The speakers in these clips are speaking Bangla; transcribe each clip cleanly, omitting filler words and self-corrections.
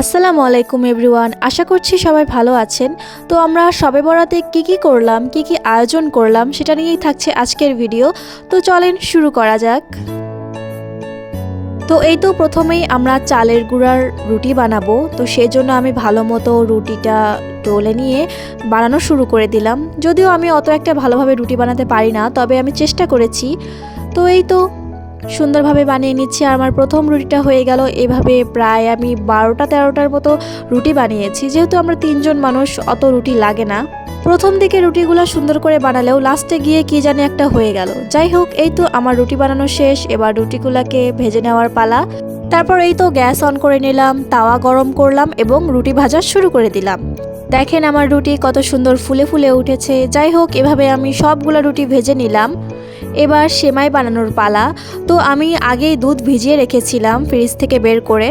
আসসালামু আলাইকুম এভরিওয়ান, আশা করছি সবাই ভালো আছেন। তো আমরা শবে বরাতে কি করলাম, কি আয়োজন করলাম সেটা নিয়েই থাকছে আজকের ভিডিও। তো চলেন শুরু করা যাক। তো এই তো প্রথমেই আমরা চালের গুঁড়ার রুটি বানাবো। তো সেই জন্য আমি ভালো মতো রুটিটা ডলে নিয়ে বানানো শুরু করে দিলাম। যদিও আমি অত একটা ভালোভাবে রুটি বানাতে পারি না, তবে আমি চেষ্টা করেছি। তো এই তো সুন্দরভাবে বানিয়ে নিচ্ছি। আর আমার প্রথম রুটিটা হয়ে গেল। এভাবে প্রায় আমি 12-13টার মতো রুটি বানিয়েছি। যেহেতু আমরা 3জন মানুষ, অত রুটি লাগে না। প্রথম দিকে রুটিগুলো সুন্দর করে বানালেও লাস্টে গিয়ে কি জানি একটা হয়ে গেল। যাই হোক, এই তো আমার রুটি বানানো শেষ। এবার রুটিগুলোকে ভেজে নেওয়ার পালা। তারপর এই তো গ্যাস অন করে নিলাম, তাওয়া গরম করলাম এবং রুটি ভাজা শুরু করে দিলাম। দেখেন আমার রুটি কত সুন্দর ফুলে ফুলে উঠেছে। যাই হোক, এভাবে আমি সবগুলো রুটি ভেজে নিলাম। এবার সেমাই বানানোর পালা। তো আমি আগেই দুধ ভিজিয়ে রেখেছিলাম ফ্রিজ থেকে বের করে।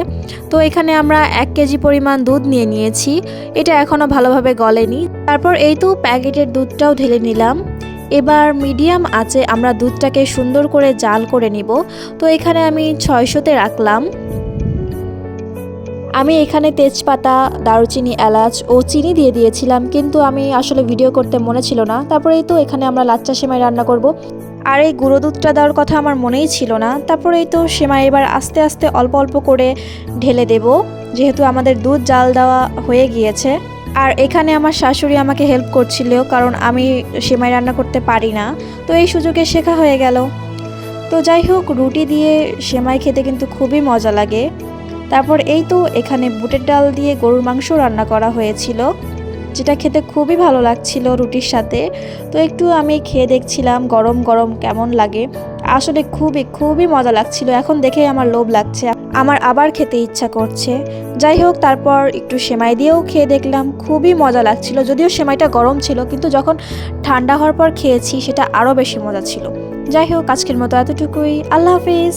তো এখানে আমরা 1 কেজি পরিমাণ দুধ নিয়ে নিয়েছি। এটা এখনও ভালোভাবে গলেনি। তারপর এই তো প্যাকেটের দুধটাও ঢেলে নিলাম। এবার মিডিয়াম আঁচে আমরা দুধটাকে সুন্দর করে জাল করে নিব। তো এখানে আমি 600-তে রাখলাম। আমি এখানে তেজপাতা, দারুচিনি, এলাচ ও চিনি দিয়ে দিয়েছিলাম, কিন্তু আমি আসলে ভিডিও করতে মনে ছিল না। তারপরেই তো এখানে আমরা লাচ্চা সেমাই রান্না করব। আর এই গুঁড়ো দুধটা দেওয়ার কথা আমার মনেই ছিল না। তারপরেই তো সেমাই এবার আস্তে আস্তে অল্প অল্প করে ঢেলে দেব, যেহেতু আমাদের দুধ জাল দেওয়া হয়ে গিয়েছে। আর এখানে আমার শাশুড়ি আমাকে হেল্প করছিল, কারণ আমি সেমাই রান্না করতে পারি না। তো এই সুযোগে শেখা হয়ে গেল। তো যাই হোক, রুটি দিয়ে সেমাই খেতে কিন্তু খুবই মজা লাগে। তারপর এই তো এখানে বুটের ডাল দিয়ে গরুর মাংস রান্না করা হয়েছিল, যেটা খেতে খুবই ভালো লাগছিল রুটির সাথে। তো একটু আমি খেয়ে দেখছিলাম গরম গরম কেমন লাগে। আসলে খুবই মজা লাগছিল। এখন দেখেই আমার লোভ লাগছে, আমার আবার খেতে ইচ্ছা করছে। যাই হোক, তারপর একটু সেমাই দিয়েও খেয়ে দেখলাম, খুবই মজা লাগছিল। যদিও সেমাইটা গরম ছিল, কিন্তু যখন ঠান্ডা হওয়ার পর খেয়েছি সেটা আরও বেশি মজা ছিল। যাই হোক, আজকের মতো এতটুকুই। আল্লাহ হাফিজ।